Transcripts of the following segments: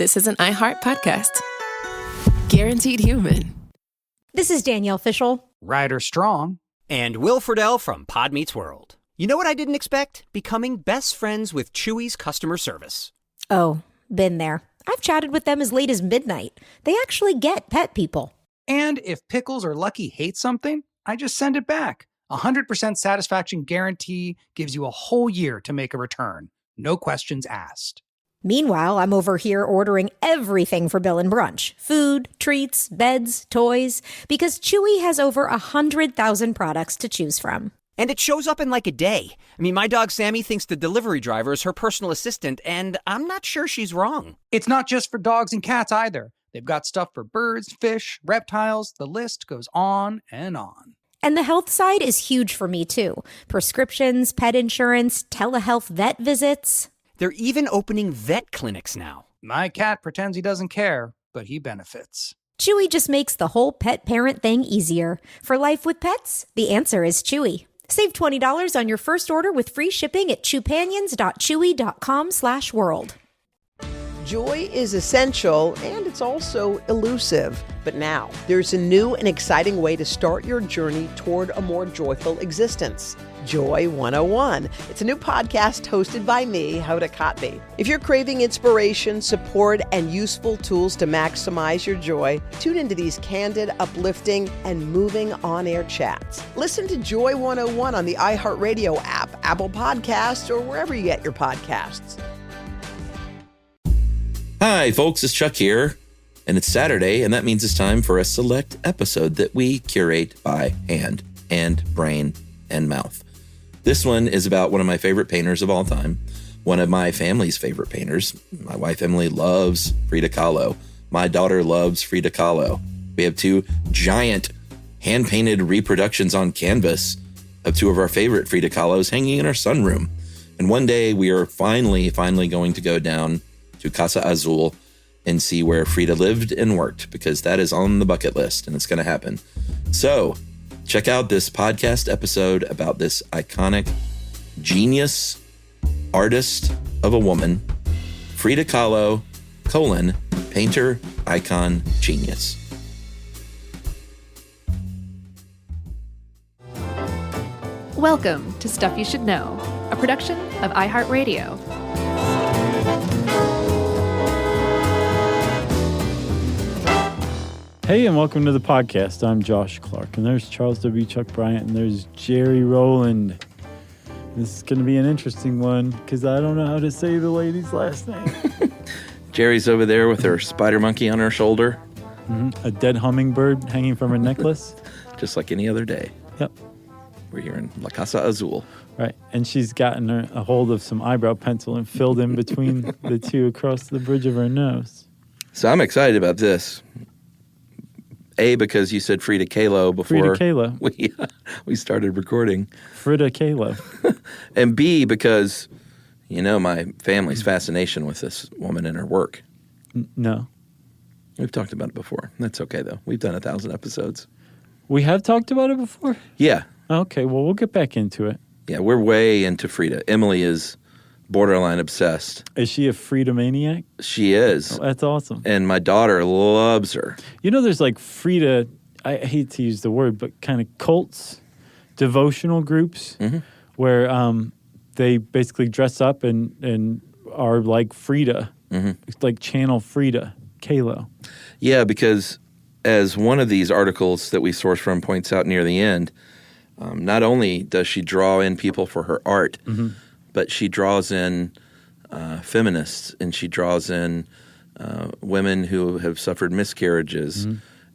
this is an iHeart podcast. Guaranteed human. This is Danielle Fishel. Ryder Strong. And Will Friedle from Pod Meets World. You know what I didn't expect? Becoming best friends with Chewy's customer service. Oh, been there. I've chatted with them as late as midnight. They actually get pet people. And if Pickles or Lucky hate something, I just send it back. 100% satisfaction guarantee gives you a whole year to make a return. No questions asked. Meanwhile, I'm over here ordering everything for Bill and Brunch. Food, treats, beds, toys. Because Chewy has over 100,000 products to choose from. And it shows up in like a day. I mean, my dog Sammy thinks the delivery driver is her personal assistant, and I'm not sure she's wrong. It's not just for dogs and cats either. They've got stuff for birds, fish, reptiles. The list goes on and on. And the health side is huge for me, too. Prescriptions, pet insurance, telehealth vet visits. They're even opening vet clinics now. My cat pretends he doesn't care, but he benefits. Chewy just makes the whole pet parent thing easier. For life with pets, the answer is Chewy. Save $20 on your first order with free shipping at chewpanions.chewy.com/world. Joy is essential, and it's also elusive. But now, there's a new and exciting way to start your journey toward a more joyful existence. Joy 101. It's a new podcast hosted by me, Hoda Kotb. If you're craving inspiration, support, and useful tools to maximize your joy, tune into these candid, uplifting, and moving on-air chats. Listen to Joy 101 on the iHeartRadio app, Apple Podcasts, or wherever you get your podcasts. Hi, folks, it's Chuck here, and it's Saturday, and that means it's time for a select episode that we curate by hand and brain and mouth. This one is about one of my favorite painters of all time, one of my family's favorite painters. My wife, Emily, loves Frida Kahlo. My daughter loves Frida Kahlo. We have two giant hand-painted reproductions on canvas of two of our favorite Frida Kahlos hanging in our sunroom. And one day we are finally going to go down to Casa Azul and see where Frida lived and worked, because that is on the bucket list and it's going to happen. So check out this podcast episode about this iconic genius artist of a woman, Frida Kahlo, painter, icon, genius. Welcome to Stuff You Should Know, a production of iHeartRadio. Hey, and welcome to the podcast. I'm Josh Clark, and there's Charles W. Chuck Bryant, and there's Jerry Rowland. This is going to be an interesting one, because I don't know how to say the lady's last name. Jerry's over there with her spider monkey on her shoulder. Mm-hmm. A dead hummingbird hanging from her necklace. Just like any other day. Yep. We're here in La Casa Azul. Right, and she's gotten a hold of some eyebrow pencil and filled in between the two across the bridge of her nose. So I'm excited about this. A, because you said Frida Kahlo before we started recording. Frida Kahlo. And B, because, you know, my family's fascination with this woman and her work. No. We've talked about it before. That's okay, though. We've done 1,000 episodes. We have talked about it before? Yeah. Okay, well, we'll get back into it. Yeah, we're way into Frida. Emily is borderline obsessed. Is she a Frida maniac? She is. Oh, that's awesome. And my daughter loves her. You know, there's like Frida, I hate to use the word, but kind of cults, devotional groups, where they basically dress up and are like Frida, like channel Frida Kahlo. Yeah, because as one of these articles that we source from points out near the end, not only does she draw in people for her art, but she draws in feminists, and she draws in women who have suffered miscarriages,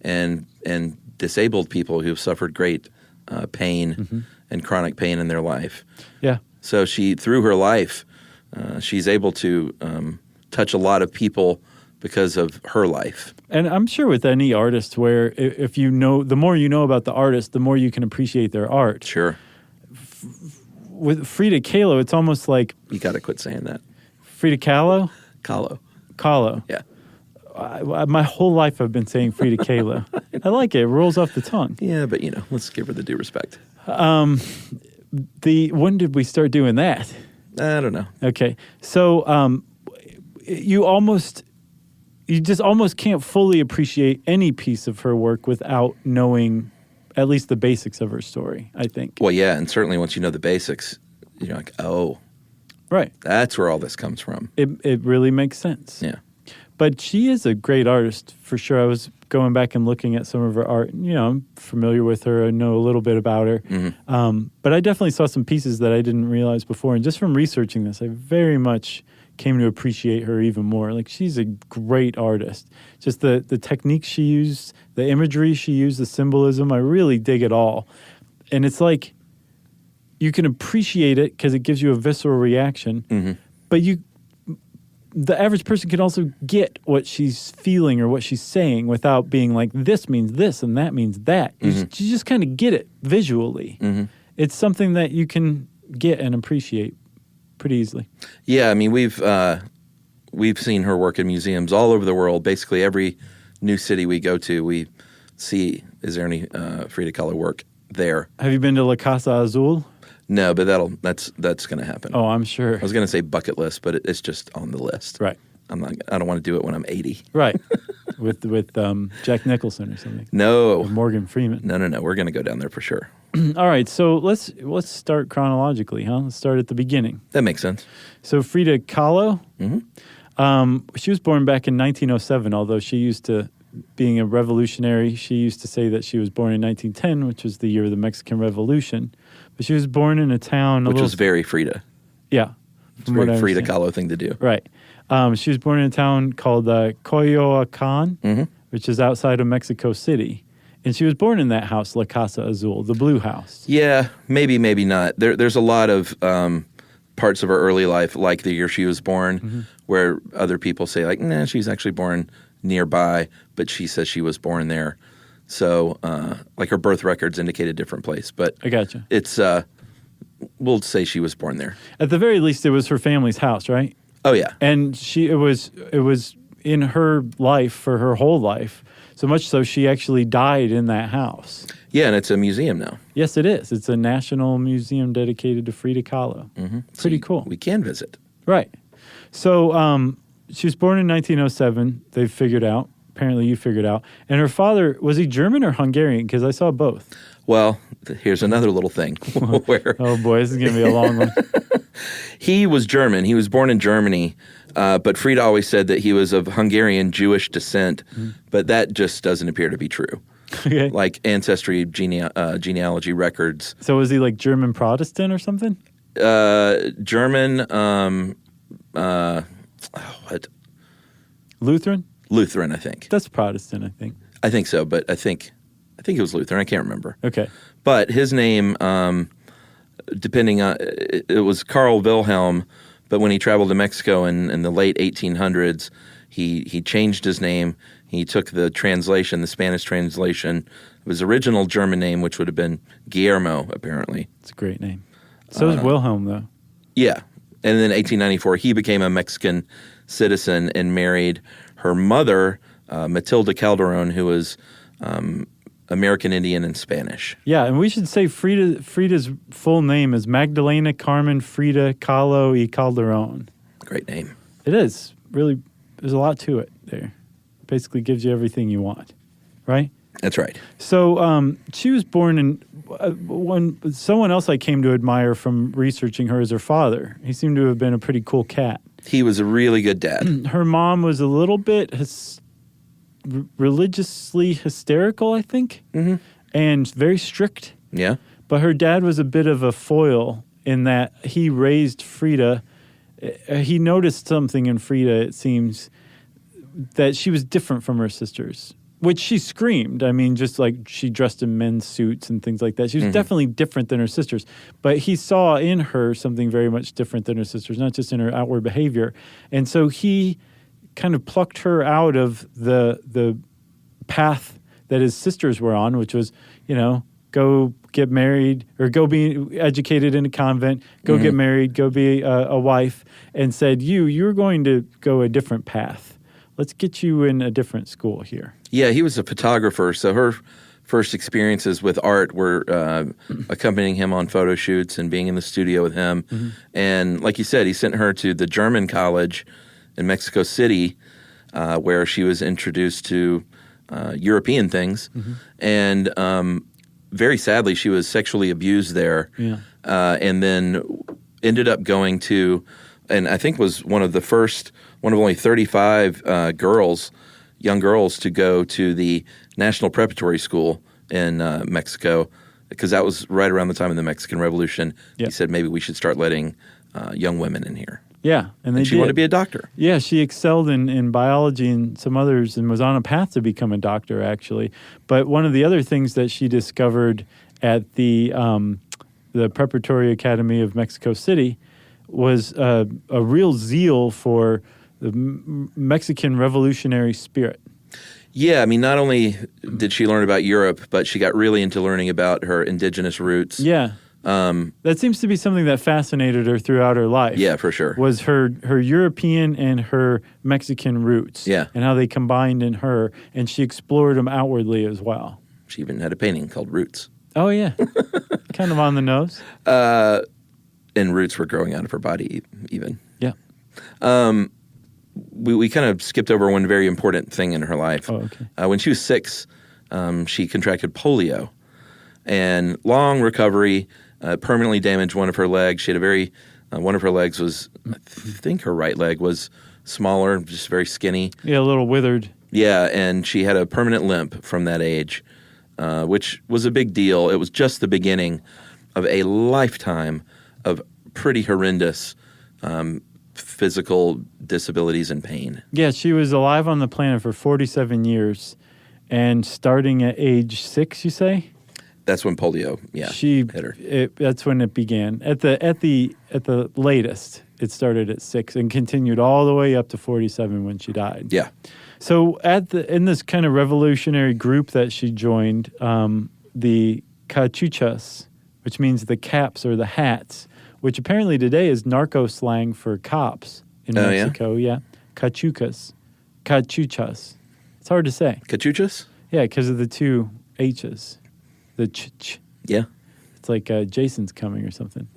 and disabled people who have suffered great pain and chronic pain in their life. Yeah. So she, through her life, she's able to touch a lot of people because of her life. And I'm sure with any artist, where if you know, the more you know about the artist, the more you can appreciate their art. Sure. With Frida Kahlo, it's almost like... You got to quit saying that. Frida Kahlo? Kahlo. Kahlo. Yeah. My whole life I've been saying Frida Kahlo. I like it. It rolls off the tongue. Yeah, but, you know, let's give her the due respect. When did we start doing that? I don't know. Okay. So you almost you just almost can't fully appreciate any piece of her work without knowing at least the basics of her story, I think. Well, yeah, and certainly once you know the basics, you're like, oh, right. That's where all this comes from. It really makes sense. Yeah. But she is a great artist, for sure. I was going back and looking at some of her art. You know, I'm familiar with her. I know a little bit about her. But I definitely saw some pieces that I didn't realize before. And just from researching this, I very much came to appreciate her even more. Like, she's a great artist. Just the techniques she used, the imagery she used, the symbolism, I really dig it all. And it's like you can appreciate it because it gives you a visceral reaction, but the average person can also get what she's feeling or what she's saying without being like, this means this and that means that. You just kind of get it visually. It's something that you can get and appreciate pretty easily. Yeah, I mean, we've seen her work in museums all over the world. Basically, every new city we go to, we see, is there any Frida Kahlo work there? Have you been to La Casa Azul? No, but that's going to happen. Oh, I'm sure. I was going to say bucket list, but it's just on the list. Right. I don't want to do it when I'm 80. Right. with Jack Nicholson or something. No. Or Morgan Freeman. No. We're going to go down there for sure. All right. So let's start chronologically, huh? Let's start at the beginning. That makes sense. So Frida Kahlo, she was born back in 1907, although she used to, being a revolutionary, she used to say that she was born in 1910, which was the year of the Mexican Revolution. But she was born in a town... Which was very Frida. Yeah. It's a very Frida Kahlo thing to do. Right. She was born in a town called Coyoacan, which is outside of Mexico City. And she was born in that house, La Casa Azul, the blue house. Yeah, maybe not. There's a lot of parts of her early life, like the year she was born, where other people say, like, nah, she's actually born nearby, but she says she was born there. So, like, her birth records indicate a different place. But I gotcha. It's, we'll say she was born there. At the very least, it was her family's house, right? Oh, yeah. And it was in her life for her whole life, so much so she actually died in that house. Yeah, and it's a museum now. Yes, it is. It's a national museum dedicated to Frida Kahlo. Pretty cool. We can visit. Right. So she was born in 1907, they've figured out. Apparently you figured out. And her father, was he German or Hungarian? Because I saw both. Well, here's another little thing. Where oh, boy, this is going to be a long one. He was German. He was born in Germany. But Frida always said that he was of Hungarian Jewish descent. But that just doesn't appear to be true. Okay. Like ancestry genealogy records. So was he like German Protestant or something? German, what? Lutheran? Lutheran, I think. That's Protestant, I think. I think so, but I think it was Lutheran. I can't remember. Okay. But his name, depending on, it was Karl Wilhelm, but when he traveled to Mexico in the late 1800s, he changed his name. He took the translation, the Spanish translation of his original German name, which would have been Guillermo, apparently. It's a great name. So is Wilhelm, though. Yeah. And then in 1894, he became a Mexican citizen and married her mother, Matilda Calderon, who was American Indian and Spanish. Yeah, and we should say Frida's full name is Magdalena Carmen Frida Kahlo y Calderon. Great name. It is. Really, there's a lot to it there. Basically gives you everything you want, right? That's right. So she was born in when someone else I came to admire from researching her is her father. He seemed to have been a pretty cool cat. He was a really good dad. Her mom was a little bit religiously hysterical, I think, and very strict. Yeah. But her dad was a bit of a foil in that he raised Frida. He noticed something in Frida, it seems, that she was different from her sisters, which she screamed. I mean, just like she dressed in men's suits and things like that. She was definitely different than her sisters. But he saw in her something very much different than her sisters, not just in her outward behavior. And so he kind of plucked her out of the path that his sisters were on, which was, go get married or go be educated in a convent, go get married, go be a wife, and said, you're going to go a different path. Let's get you in a different school here. Yeah, he was a photographer, so her first experiences with art were accompanying him on photo shoots and being in the studio with him. And like you said, he sent her to the German college in Mexico City, where she was introduced to European things. And very sadly, she was sexually abused there. Yeah. And then ended up going to, and I think was one of only 35 young girls to go to the National Preparatory School in Mexico, because that was right around the time of the Mexican Revolution. Yeah. He said maybe we should start letting young women in here. Yeah, and she wanted to be a doctor. Yeah, she excelled in biology and some others, and was on a path to become a doctor, actually. But one of the other things that she discovered at the Preparatory Academy of Mexico City was a real zeal for the Mexican revolutionary spirit. Yeah, I mean, not only did she learn about Europe, but she got really into learning about her indigenous roots. Yeah. That seems to be something that fascinated her throughout her life. Yeah, for sure. Was her European and her Mexican roots. Yeah. And how they combined in her, and she explored them outwardly as well. She even had a painting called Roots. Oh, yeah. Kind of on the nose. And roots were growing out of her body even. Yeah. We kind of skipped over one very important thing in her life. Oh, okay. When she was 6, she contracted polio. And long recovery, permanently damaged one of her legs. She had one of her legs was, I think her right leg was smaller, just very skinny. Yeah, a little withered. Yeah, and she had a permanent limp from that age, which was a big deal. It was just the beginning of a lifetime of pretty horrendous physical disabilities and pain. Yeah, she was alive on the planet for 47 years, and starting at age 6, you say? That's when polio, hit her. That's when it began. At the latest, it started at 6 and continued all the way up to 47 when she died. Yeah. So in this kind of revolutionary group that she joined, the cachuchas, which means the caps or the hats, which apparently today is narco slang for cops in Mexico. Yeah. Cachuchas. It's hard to say. Cachuchas? Yeah, because of the 2 H's. The ch. Yeah. It's like Jason's coming or something.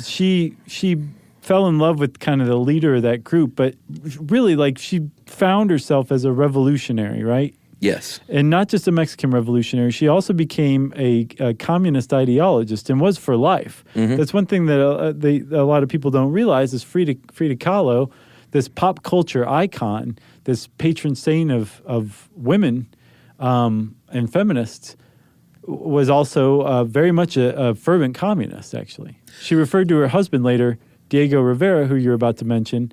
She fell in love with kind of the leader of that group, but really, like, she found herself as a revolutionary, right? Yes. And not just a Mexican revolutionary. She also became a communist ideologist and was for life. Mm-hmm. That's one thing that a lot of people don't realize is Frida Kahlo, this pop culture icon, this patron saint of women and feminists, was also very much a fervent communist, actually. She referred to her husband later, Diego Rivera, who you're about to mention,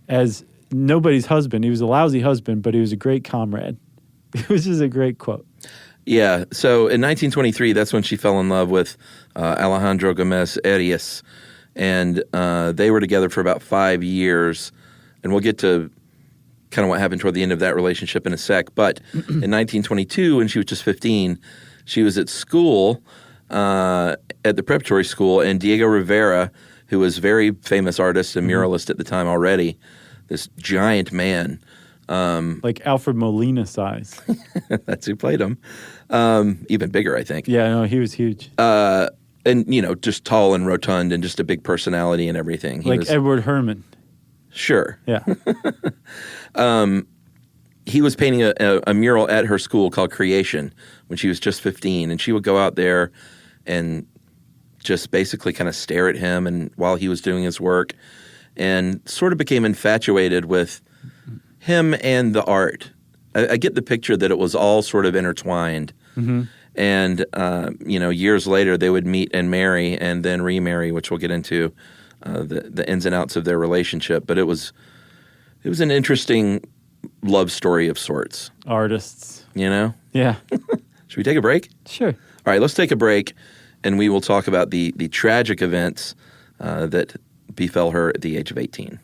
as nobody's husband. He was a lousy husband, but he was a great comrade. Which is a great quote. Yeah. So in 1923, that's when she fell in love with Alejandro Gomez Arias. And they were together for about 5 years. And we'll get to kind of what happened toward the end of that relationship in a sec. But in 1922, when she was just 15, she was at school, at the preparatory school, and Diego Rivera, who was a very famous artist and muralist at the time already, this giant man. Like Alfred Molina size. That's who played him. Even bigger, I think. Yeah, no, he was huge. And, just tall and rotund and just a big personality and everything. He was Edward Herman. Sure. Yeah. He was painting a mural at her school called Creation when she was just 15, and she would go out there and just basically kind of stare at him and while he was doing his work, and sort of became infatuated with him and the art. I get the picture that it was all sort of intertwined. Mm-hmm. And, years later they would meet and marry and then remarry, which we'll get into the ins and outs of their relationship. But it was an interesting love story of sorts. Artists. Yeah. Should we take a break? Sure. All right, let's take a break, and we will talk about the tragic events that befell her at the age of 18.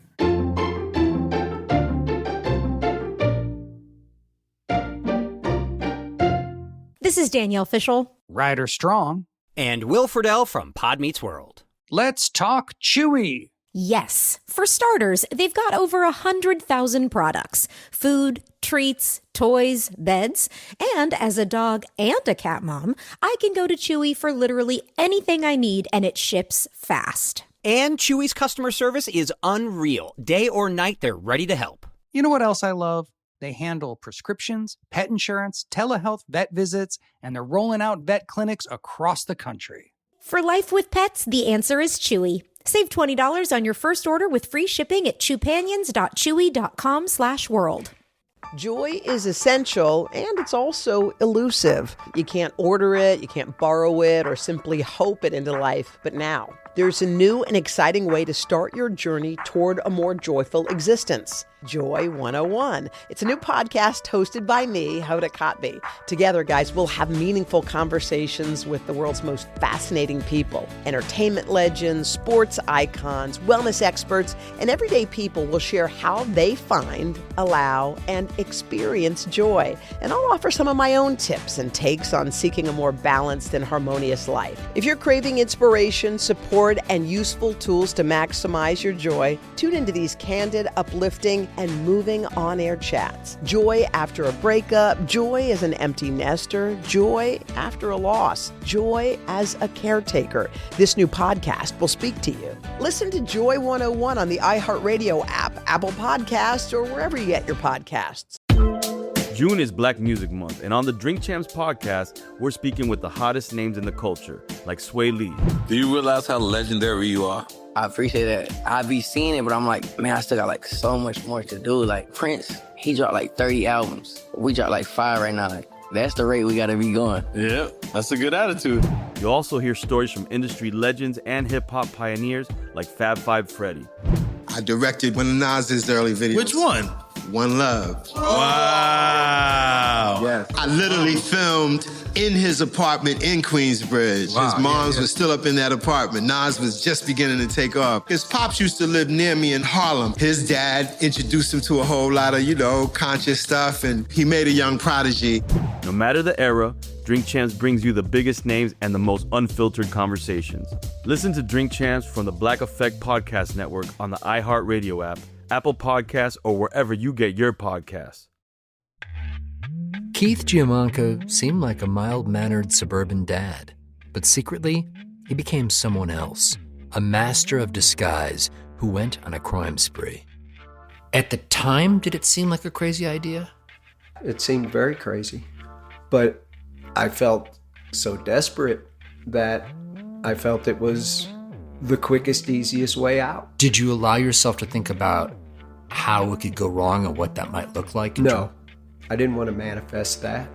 This is Danielle Fishel. Ryder Strong. And Will Friedle from Pod Meets World. Let's talk Chewy. Yes. For starters, they've got over 100,000 products. Food, treats, toys, beds. And as a dog and a cat mom, I can go to Chewy for literally anything I need, and it ships fast. And Chewy's customer service is unreal. Day or night, they're ready to help. You know what else I love? They handle prescriptions, pet insurance, telehealth, vet visits, and they're rolling out vet clinics across the country. For life with pets, the answer is Chewy. Save $20 on your first order with free shipping at chewpanions.chewy.com/world. Joy is essential, and it's also elusive. You can't order it, you can't borrow it, or simply hope it into life. But now, there's a new and exciting way to start your journey toward a more joyful existence. Joy 101. It's a new podcast hosted by me, Hoda Kotb. Together, guys, we'll have meaningful conversations with the world's most fascinating people. Entertainment legends, sports icons, wellness experts, and everyday people will share how they find, allow, and experience joy. And I'll offer some of my own tips and takes on seeking a more balanced and harmonious life. If you're craving inspiration, support, and useful tools to maximize your joy, tune into these candid, uplifting, and moving on-air chats. Joy after a breakup, joy as an empty nester, joy after a loss, joy as a caretaker. This new podcast will speak to you. Listen to Joy 101 on the iHeartRadio app, Apple Podcasts, or wherever you get your podcasts. June is Black Music Month, and on the Drink Champs podcast, we're speaking with the hottest names in the culture, like Sway Lee. Do you realize how legendary you are? I appreciate that. I be seeing it, but I'm like, man, I still got like so much more to do. Like Prince, he dropped like 30 albums. We dropped like 5 right now. Like, that's the rate we gotta be going. Yeah, that's a good attitude. You'll also hear stories from industry legends and hip-hop pioneers like Fab Five Freddy. I directed one of Nas's early videos. Which one? One Love. Wow. Yes. I literally filmed in his apartment in Queensbridge. Wow. His moms was still up in that apartment. Nas was just beginning to take off. His pops used to live near me in Harlem. His dad introduced him to a whole lot of, conscious stuff, and he made a young prodigy. No matter the era, Drink Champs brings you the biggest names and the most unfiltered conversations. Listen to Drink Champs from the Black Effect Podcast Network on the iHeartRadio app, Apple Podcasts, or wherever you get your podcasts. Keith Giamanco seemed like a mild-mannered suburban dad, but secretly, he became someone else, a master of disguise who went on a crime spree. At the time, did it seem like a crazy idea? It seemed very crazy, but I felt so desperate that I felt it was the quickest, easiest way out. Did you allow yourself to think about how it could go wrong and what that might look like? No, I didn't want to manifest that.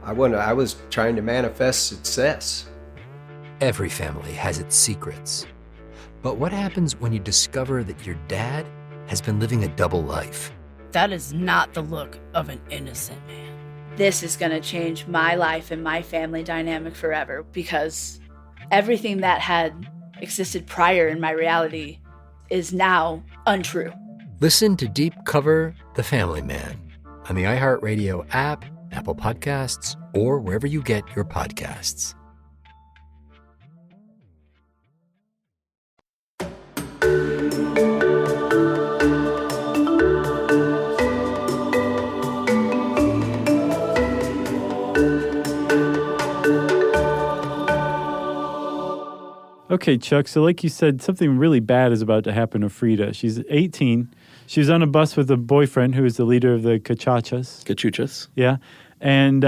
I was trying to manifest success. Every family has its secrets. But what happens when you discover that your dad has been living a double life? That is not the look of an innocent man. This is going to change my life and my family dynamic forever, because everything that had existed prior in my reality is now untrue. Listen to Deep Cover The Family Man on the iHeartRadio app, Apple Podcasts, or wherever you get your podcasts. Okay, Chuck, so like you said, something really bad is about to happen to Frida. She's 18. She was on a bus with a boyfriend who is the leader of the Cachuchas. Cachuchas? Yeah. And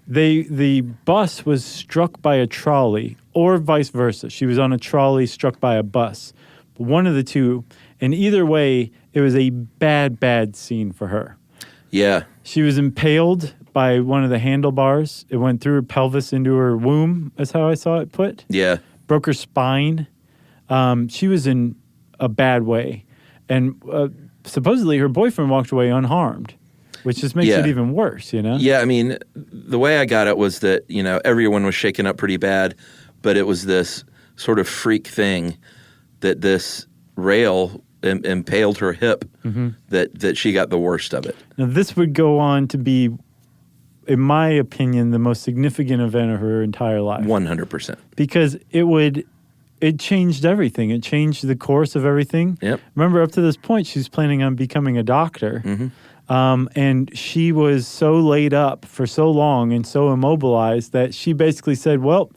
the bus was struck by a trolley, or vice versa. She was on a trolley struck by a bus. One of the two. And either way, it was a bad, bad scene for her. Yeah. She was impaled by one of the handlebars. It went through her pelvis into her womb, is how I saw it put. Yeah. Broke her spine. She was in a bad way. And supposedly her boyfriend walked away unharmed, which just makes it even worse, Yeah, I mean, the way I got it was that, everyone was shaken up pretty bad, but it was this sort of freak thing that this rail impaled her hip, that she got the worst of it. Now, this would go on to be, in my opinion, the most significant event of her entire life. 100%. Because it changed everything. It changed the course of everything. Yep. Remember, up to this point, she's planning on becoming a doctor. And she was so laid up for so long and so immobilized that she basically said, well,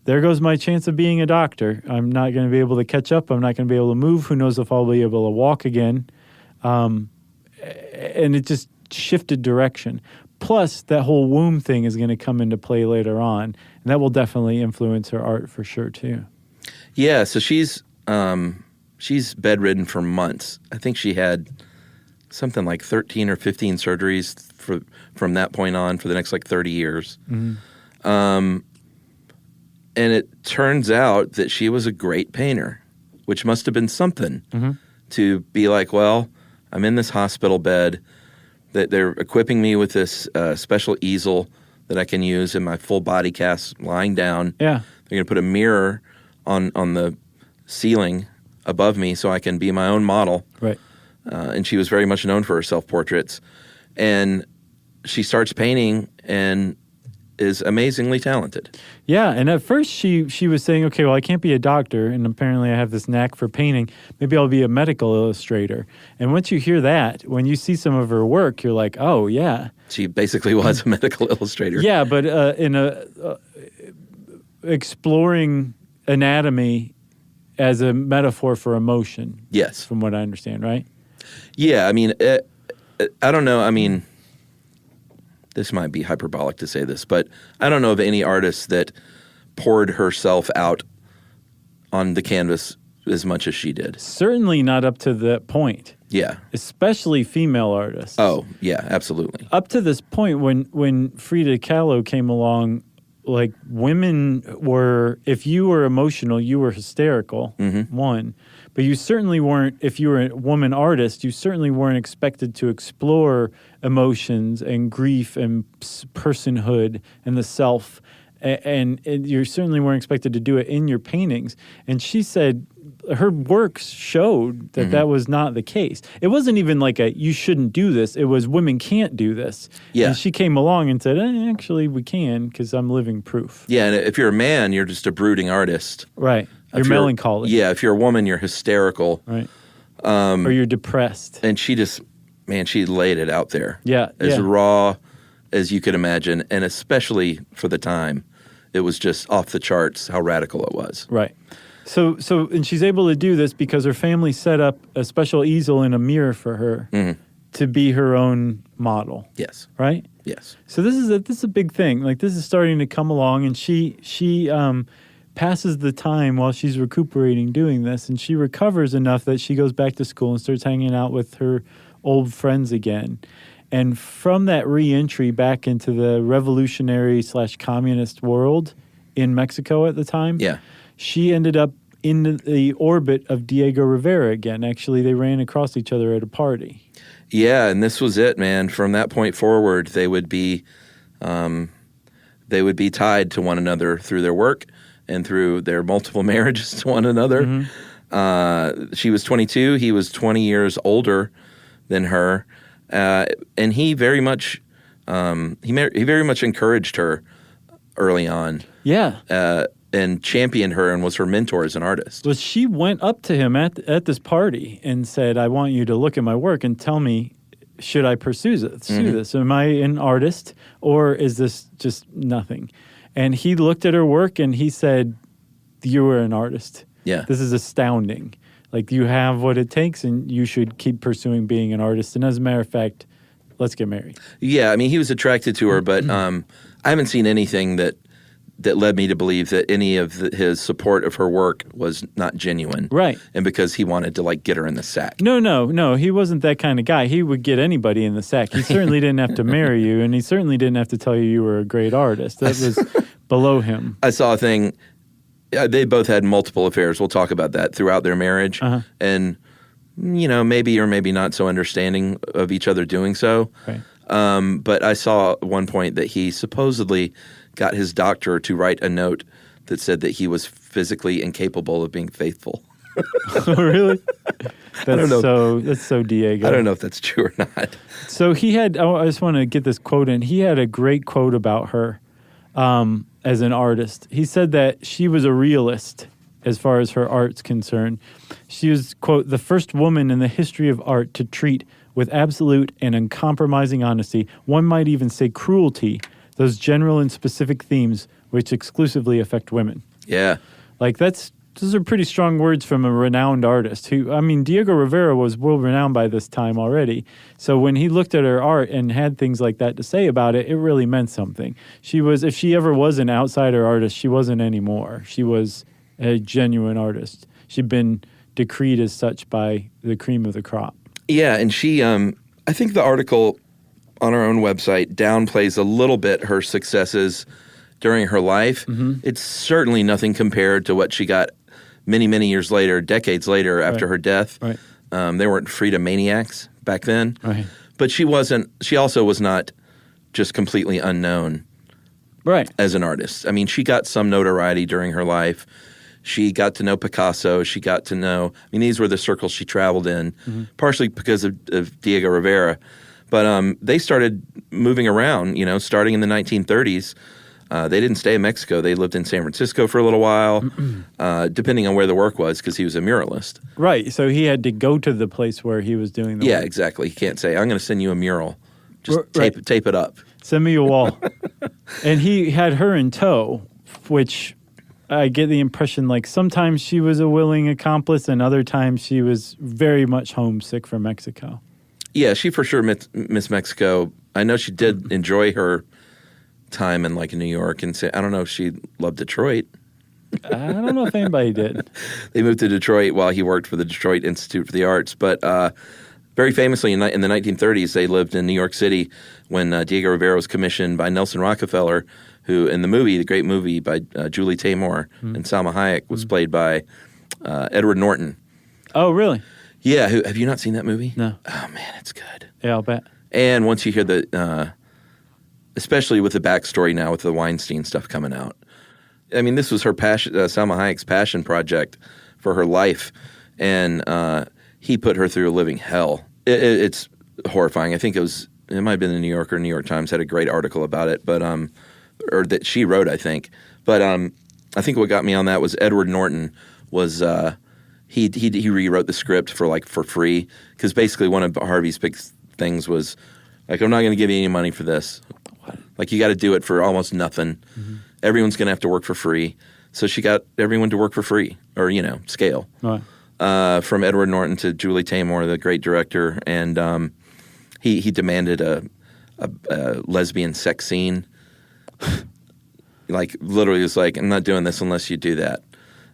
there goes my chance of being a doctor. I'm not going to be able to catch up. I'm not going to be able to move. Who knows if I'll be able to walk again. And it just shifted direction. Plus, that whole womb thing is going to come into play later on. And that will definitely influence her art for sure, too. Yeah, so she's bedridden for months. I think she had something like 13 or 15 surgeries from that point on for the next 30 years. Mm-hmm. And it turns out that she was a great painter, which must have been something to be like, well, I'm in this hospital bed, that they're equipping me with this special easel that I can use in my full body cast lying down. Yeah. They're going to put a mirror on the ceiling above me so I can be my own model. Right. And she was very much known for her self-portraits. And she starts painting and is amazingly talented. Yeah, and at first she was saying, okay, well, I can't be a doctor, and apparently I have this knack for painting. Maybe I'll be a medical illustrator. And once you hear that, when you see some of her work, you're like, oh, yeah. She basically was a medical illustrator. Yeah, but in exploring anatomy as a metaphor for emotion. Yes. From what I understand, right? Yeah, I mean, I don't know. I mean, this might be hyperbolic to say this, but I don't know of any artist that poured herself out on the canvas as much as she did. Certainly not up to that point. Yeah. Especially female artists. Oh, yeah, absolutely. Up to this point, when Frida Kahlo came along, women were, if you were emotional, you were hysterical, one. But you certainly weren't, if you were a woman artist, you certainly weren't expected to explore emotions and grief and personhood and the self. And you certainly weren't expected to do it in your paintings. And she said her works showed that that was not the case. It wasn't even like you shouldn't do this. It was women can't do this. Yeah. And she came along and said, actually, we can because I'm living proof. Yeah, and if you're a man, you're just a brooding artist. Right. You're melancholy. Yeah, if you're a woman, you're hysterical. Right. Or you're depressed. And she just, man, she laid it out there. Yeah. As raw as you could imagine, and especially for the time, it was just off the charts how radical it was. Right. So, and she's able to do this because her family set up a special easel and a mirror for her to be her own model. Yes. Right? Yes. So this is a big thing. This is starting to come along, and she passes the time while she's recuperating doing this, and she recovers enough that she goes back to school and starts hanging out with her old friends again. And from that re-entry back into the revolutionary/communist world in Mexico at the time, she ended up in the orbit of Diego Rivera again. Actually, they ran across each other at a party. Yeah, and this was it, man. From that point forward, they would be tied to one another through their work and through their multiple marriages to one another. She was 22. He was 20 years older than her. And he very much encouraged her early on. Yeah. And championed her and was her mentor as an artist. Well, she went up to him at this party and said, I want you to look at my work and tell me, should I pursue this? Am I an artist or is this just nothing? And he looked at her work and he said, you are an artist. Yeah. This is astounding. You have what it takes and you should keep pursuing being an artist. And as a matter of fact, let's get married. Yeah, I mean, he was attracted to her, but I haven't seen anything that led me to believe that any of his support of her work was not genuine. Right. And because he wanted to get her in the sack. No. He wasn't that kind of guy. He would get anybody in the sack. He certainly didn't have to marry you, and he certainly didn't have to tell you were a great artist. That was below him. I saw a thing. They both had multiple affairs. We'll talk about that throughout their marriage. And, maybe or maybe not so understanding of each other doing so. Right. But I saw at one point that he supposedly got his doctor to write a note that said that he was physically incapable of being faithful. Really? That's so Diego. I don't know if that's true or not. So he had, I just want to get this quote in. He had a great quote about her as an artist. He said that she was a realist as far as her art's concerned. She was, quote, the first woman in the history of art to treat with absolute and uncompromising honesty, one might even say cruelty, those general and specific themes which exclusively affect women. Yeah. Like those are pretty strong words from a renowned artist Diego Rivera was world renowned by this time already. So when he looked at her art and had things like that to say about it, it really meant something. If she ever was an outsider artist, she wasn't anymore. She was a genuine artist. She'd been decreed as such by the cream of the crop. Yeah, and she, I think the article on her own website downplays a little bit her successes during her life. It's certainly nothing compared to what she got many, many years later, decades later after her death. Right. They weren't Frida maniacs back then. Right. But she also was not just completely unknown as an artist. I mean, she got some notoriety during her life. She got to know Picasso. She got to know, these were the circles she traveled in, partially because of Diego Rivera. But they started moving around, starting in the 1930s. They didn't stay in Mexico. They lived in San Francisco for a little while, depending on where the work was, because he was a muralist. Right. So he had to go to the place where he was doing the work. Yeah, exactly. He can't say, I'm going to send you a mural. Just tape it up. Send me a wall. And he had her in tow, which I get the impression like sometimes she was a willing accomplice and other times she was very much homesick for Mexico. Yeah, she for sure missed Mexico. I know she did enjoy her time in New York, and I don't know if she loved Detroit. I don't know if anybody did. They moved to Detroit while he worked for the Detroit Institute for the Arts, but very famously in the 1930s they lived in New York City when Diego Rivera was commissioned by Nelson Rockefeller, who in the great movie by Julie Taymor and Salma Hayek was played by Edward Norton. Oh, really? Yeah. Have you not seen that movie? No. Oh man, it's good. Yeah, I'll bet. And once you hear the especially with the backstory now with the Weinstein stuff coming out. This was her passion, Salma Hayek's passion project for her life, and he put her through a living hell. It's horrifying. I think it might have been the New Yorker, New York Times had a great article about it, but or that she wrote, I think. But I think what got me on that was Edward Norton was he rewrote the script for free, because basically one of Harvey's big things was I'm not going to give you any money for this. You got to do it for almost nothing. Everyone's going to have to work for free. So she got everyone to work for free, or scale. Right. From Edward Norton to Julie Taymor, the great director, and he demanded a lesbian sex scene. Literally was I'm not doing this unless you do that.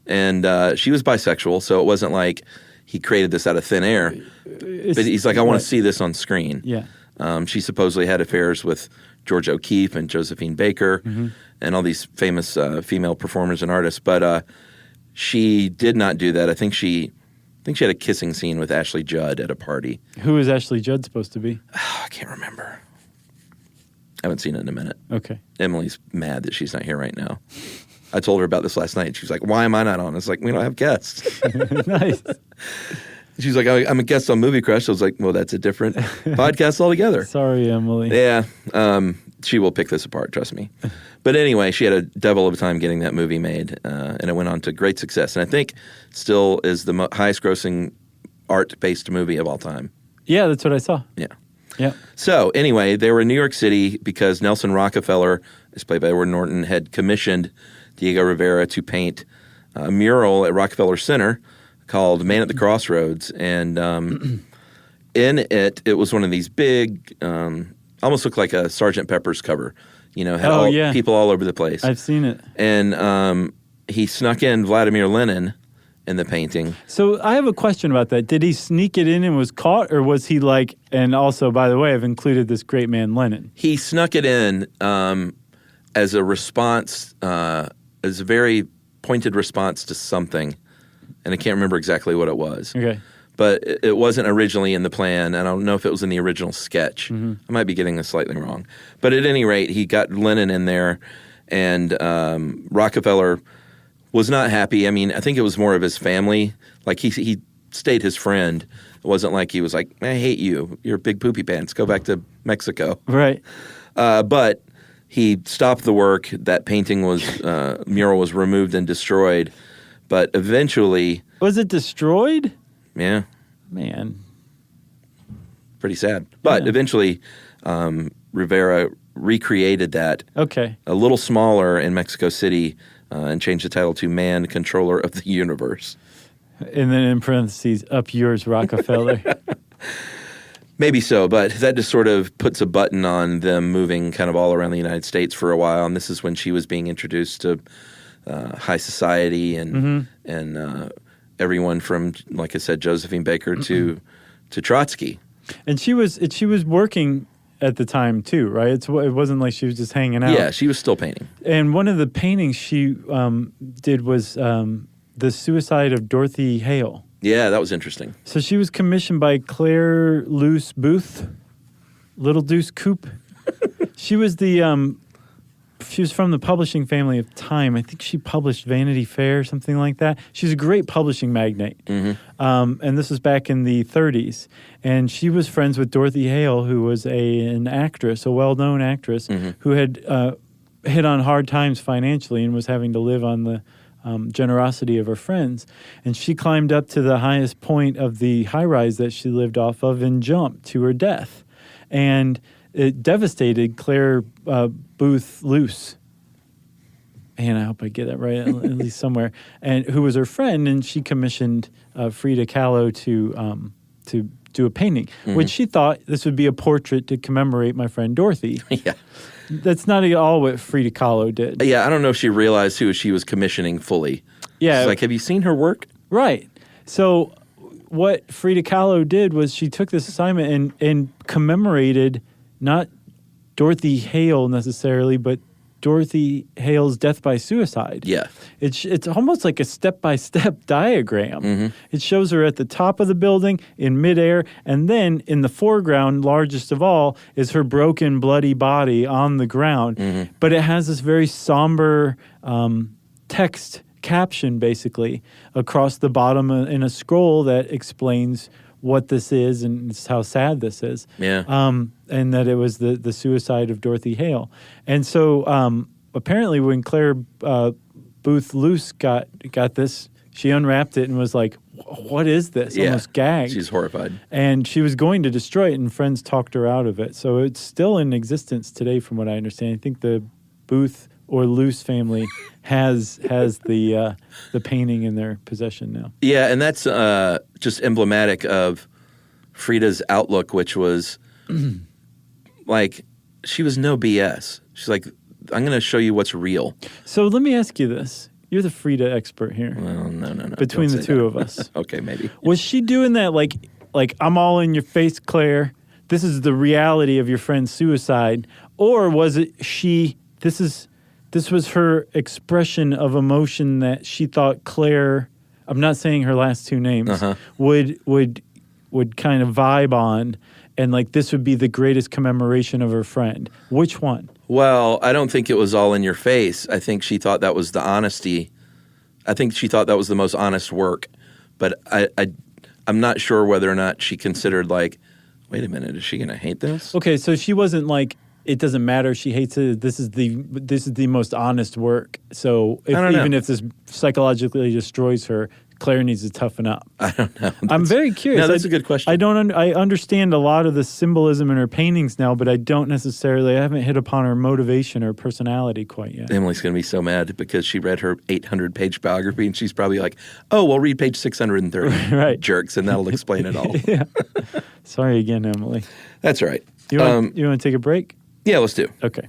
And she was bisexual, so it wasn't like he created this out of thin air. But he's I want to see this on screen. Yeah. She supposedly had affairs with George O'Keeffe and Josephine Baker and all these famous female performers and artists. But she did not do that. I think she had a kissing scene with Ashley Judd at a party. Who is Ashley Judd supposed to be? I can't remember. I haven't seen it in a minute. Okay. Emily's mad that she's not here right now. I told her about this last night. She was like, why am I not on? It's we don't have guests. Nice. She's like, I'm a guest on Movie Crush. I was like, well, that's a different podcast altogether. Sorry, Emily. Yeah. She will pick this apart, trust me. But anyway, she had a devil of a time getting that movie made, and it went on to great success. And I think still is the highest grossing art-based movie of all time. Yeah, that's what I saw. Yeah. Yeah. So anyway, they were in New York City because Nelson Rockefeller, as played by Edward Norton, had commissioned Diego Rivera to paint a mural at Rockefeller Center called Man at the Crossroads. And in it was one of these big, almost looked like a Sgt. Pepper's cover. Had people all over the place. I've seen it. And he snuck in Vladimir Lenin in the painting. So I have a question about that. Did he sneak it in and was caught, or was he and also, by the way, I've included this great man Lenin. He snuck it in as a response, as a very pointed response to something, and I can't remember exactly what it was. Okay. But it wasn't originally in the plan, and I don't know if it was in the original sketch. I might be getting this slightly wrong. But at any rate, he got Lenin in there, and Rockefeller was not happy. I think it was more of his family. He stayed his friend. It wasn't like he was like, I hate you. You're big poopy pants. Go back to Mexico. Right. But he stopped the work. That painting mural was removed and destroyed. But eventually... Was it destroyed? Yeah. Man. Pretty sad. But eventually, Rivera recreated that. Okay. A little smaller in Mexico City and changed the title to Man, Controller of the Universe. And then in parentheses, up yours, Rockefeller. Maybe so, but that just sort of puts a button on them moving kind of all around the United States for a while. And this is when she was being introduced to high society and everyone from, like I said, Josephine Baker to Trotsky. And she was working at the time too, right? It wasn't like she was just hanging out. Yeah, she was still painting. And one of the paintings she did was the suicide of Dorothy Hale. Yeah, that was interesting. So she was commissioned by Claire Luce Booth, Little Deuce Coupe. She was from the publishing family of Time. I think she published Vanity Fair, something like that. She's a great publishing magnate. And this was back in the 30s. And she was friends with Dorothy Hale, who was an actress, a well-known actress, who had hit on hard times financially and was having to live on the generosity of her friends. And she climbed up to the highest point of the high-rise that she lived off of and jumped to her death. And it devastated Claire Booth Luce. And I hope I get that right, at least somewhere. And who was her friend, and she commissioned Frida Kahlo to do a painting, which she thought this would be a portrait to commemorate my friend Dorothy. Yeah. That's not at all what Frida Kahlo did. Yeah, I don't know if she realized who she was commissioning fully. Yeah. She's like, have you seen her work? Right. So what Frida Kahlo did was she took this assignment and commemorated not Dorothy Hale necessarily, but Dorothy Hale's death by suicide. Yeah. It's almost like a step-by-step diagram. It shows her at the top of the building in midair, and then in the foreground, largest of all, is her broken, bloody body on the ground. But it has this very somber text caption, basically, across the bottom in a scroll that explains what this is and how sad this is. Yeah. And that it was the suicide of Dorothy Hale. And so apparently when Claire Booth Luce got this, she unwrapped it and was like, what is this? Yeah. Almost gagged. She's horrified. And she was going to destroy it, and friends talked her out of it. So it's still in existence today from what I understand. I think the Booth or Luce family has the painting in their possession now. Yeah, and that's just emblematic of Frida's outlook, which was like, she was no BS. She's like, I'm going to show you what's real. So let me ask you this. You're the Frida expert here. Well, no. Between the two of us. Okay, maybe. Was she doing that like I'm all in your face, Claire? This is the reality of your friend's suicide. Or was it this was her expression of emotion that she thought Claire, I'm not saying her last two names, would kind of vibe on, and like this would be the greatest commemoration of her friend. Which one? Well, I don't think it was all in your face. I think she thought that was the honesty. I think she thought that was the most honest work. But I'm not sure whether or not she considered like, wait a minute, is she going to hate this? Okay, so she wasn't like, it doesn't matter, she hates it. This is the most honest work. So even if this psychologically destroys her, Claire needs to toughen up. I don't know. I'm very curious. No, that's a good question. I understand a lot of the symbolism in her paintings now, but I haven't hit upon her motivation or personality quite yet. Emily's going to be so mad because she read her 800-page biography, and she's probably like, oh, well, read page 630. Right. Jerks, and that'll explain it all. Yeah. Sorry again, Emily. That's all right. You want to take a break? Yeah, let's do. Okay.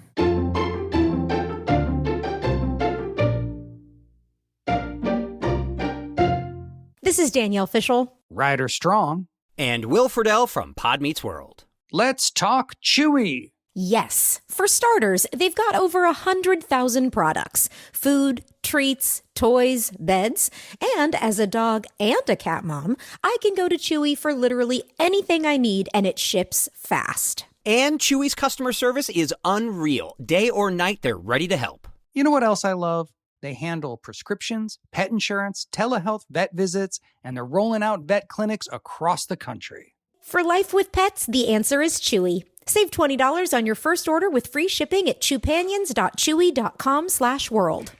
This is Danielle Fishel. Ryder Strong. And Will Friedle from Pod Meets World. Let's talk Chewy. Yes. For starters, they've got over 100,000 products. Food, treats, toys, beds. And as a dog and a cat mom, I can go to Chewy for literally anything I need, and it ships fast. And Chewy's customer service is unreal. Day or night, they're ready to help. You know what else I love? They handle prescriptions, pet insurance, telehealth, vet visits, and they're rolling out vet clinics across the country. For life with pets, the answer is Chewy. Save $20 on your first order with free shipping at chewpanions.chewy.com/world.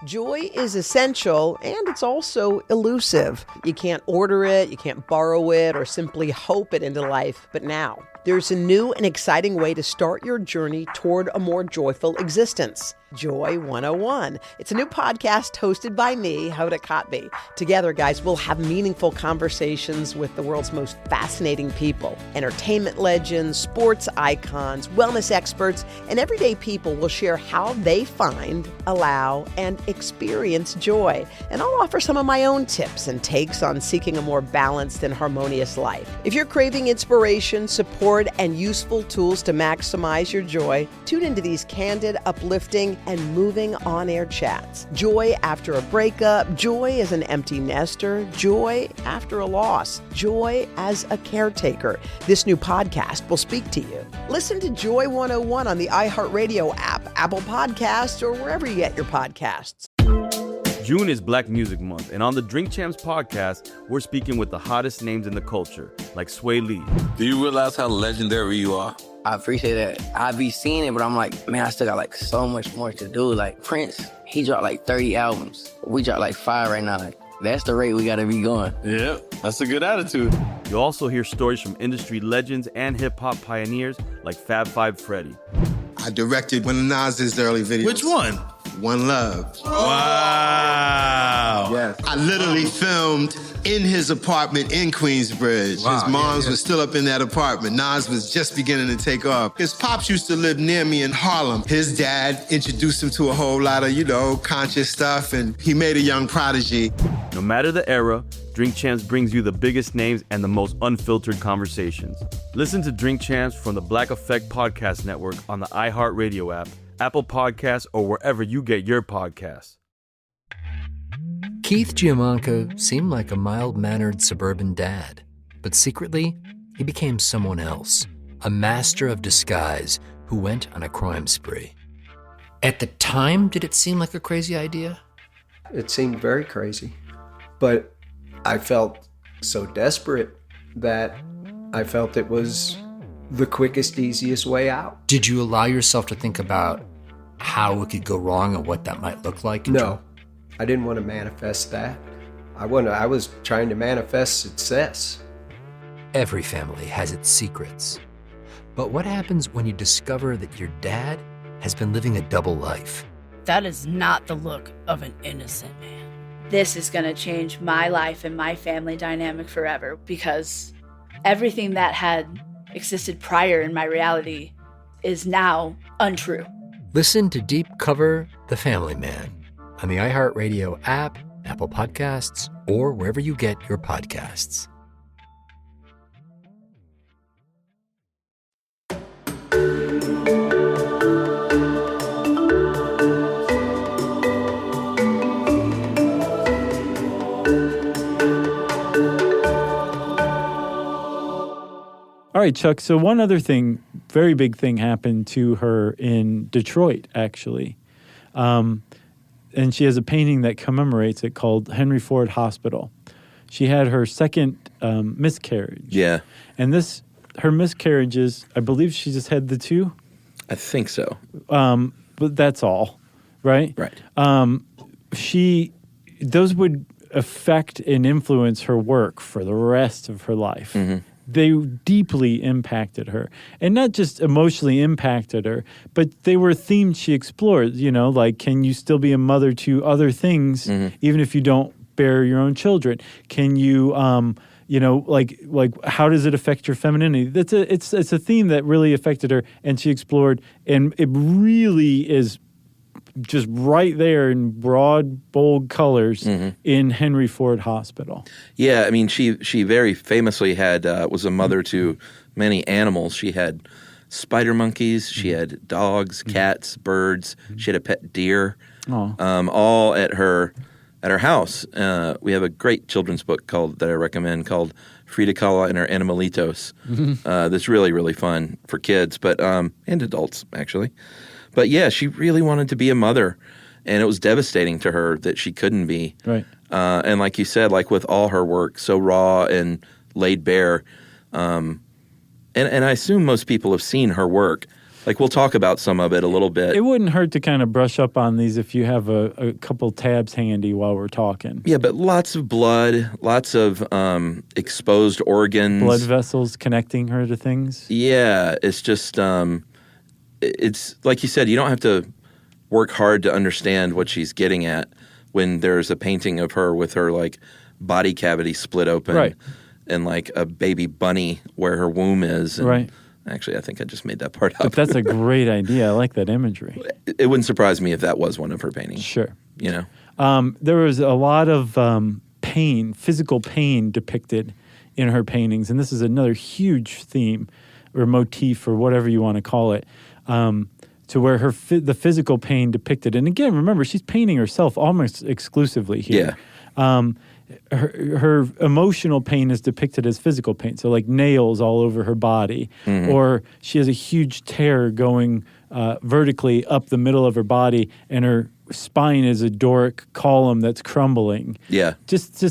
Joy is essential, and it's also elusive. You can't order it, you can't borrow it, or simply hope it into life. But now, there's a new and exciting way to start your journey toward a more joyful existence. Joy 101. It's a new podcast hosted by me, Hoda Kotb. Together, guys, we'll have meaningful conversations with the world's most fascinating people. Entertainment legends, sports icons, wellness experts, and everyday people will share how they find, allow, and experience joy. And I'll offer some of my own tips and takes on seeking a more balanced and harmonious life. If you're craving inspiration, support, and useful tools to maximize your joy, tune into these candid, uplifting, and moving on-air chats. Joy after a breakup, joy as an empty nester, joy after a loss, joy as a caretaker. This new podcast will speak to you. Listen to Joy 101 on the iHeartRadio app, Apple Podcasts, or wherever you get your podcasts. June is Black Music Month, and on the Drink Champs podcast, we're speaking with the hottest names in the culture, like Sway Lee. Do you realize how legendary you are? I appreciate that. I be seeing it, but I'm like, man, I still got like so much more to do. Like Prince, he dropped like 30 albums. We dropped like 5 right now. Like, that's the rate we gotta be going. Yeah, that's a good attitude. You'll also hear stories from industry legends and hip-hop pioneers like Fab Five Freddy. I directed one of Nas's early videos. Which one? One Love. Wow. Yes. I literally filmed in his apartment in Queensbridge. Wow, His moms yeah. was still up in that apartment. Nas was just beginning to take off. His pops used to live near me in Harlem. His dad introduced him to a whole lot of, conscious stuff, and he made a young prodigy. No matter the era, Drink Champs brings you the biggest names and the most unfiltered conversations. Listen to Drink Champs from the Black Effect Podcast Network on the iHeartRadio app, Apple Podcasts, or wherever you get your podcasts. Keith Giamanca seemed like a mild-mannered suburban dad, but secretly, he became someone else, a master of disguise who went on a crime spree. At the time, did it seem like a crazy idea? It seemed very crazy, but I felt so desperate that I felt it was the quickest, easiest way out. Did you allow yourself to think about how it could go wrong and what that might look like? No, I didn't want to manifest that. I was trying to manifest success. Every family has its secrets. But what happens when you discover that your dad has been living a double life? That is not the look of an innocent man. This is going to change my life and my family dynamic forever, because everything that had existed prior in my reality is now untrue. Listen to Deep Cover The Family Man on the iHeartRadio app, Apple Podcasts, or wherever you get your podcasts. All right, Chuck. So one other thing, very big thing happened to her in Detroit, actually. And she has a painting that commemorates it called Henry Ford Hospital. She had her second miscarriage. Yeah. And her miscarriages, I believe she just had the 2. I think so. But that's all, right? Right. Those would affect and influence her work for the rest of her life. Mm-hmm. They deeply impacted her. And not just emotionally impacted her, but they were themes she explored, like, can you still be a mother to other things, even if you don't bear your own children? Can you, like how does it affect your femininity? It's a theme that really affected her, and she explored, and it really is just right there in broad, bold colors in Henry Ford Hospital. Yeah, I mean, she very famously was a mother to many animals. She had spider monkeys, she had dogs, cats, birds. She had a pet deer, all at her house. We have a great children's book that I recommend called Frida Kahlo and Her Animalitos. That's really, really fun for kids, but and adults, actually. But yeah, she really wanted to be a mother, and it was devastating to her that she couldn't be. Right. And like you said, like with all her work, so raw and laid bare. And I assume most people have seen her work. Like, we'll talk about some of it a little bit. It wouldn't hurt to kind of brush up on these if you have a couple tabs handy while we're talking. Yeah, but lots of blood, lots of exposed organs. Blood vessels connecting her to things. Yeah, it's just... it's like you said, you don't have to work hard to understand what she's getting at when there's a painting of her with her like body cavity split open, Right. and like a baby bunny where her womb is. And Right. Actually, I think I just made that part up. But that's a great idea. I like that imagery. It wouldn't surprise me if that was one of her paintings. Sure. You know? There was a lot of pain, physical pain depicted in her paintings. And this is another huge theme or motif or whatever you want to call it, to where the physical pain depicted. And again, remember, she's painting herself almost exclusively here. Yeah. Her emotional pain is depicted as physical pain. So like nails all over her body, or she has a huge tear going vertically up the middle of her body, and her spine is a Doric column that's crumbling. Yeah. Just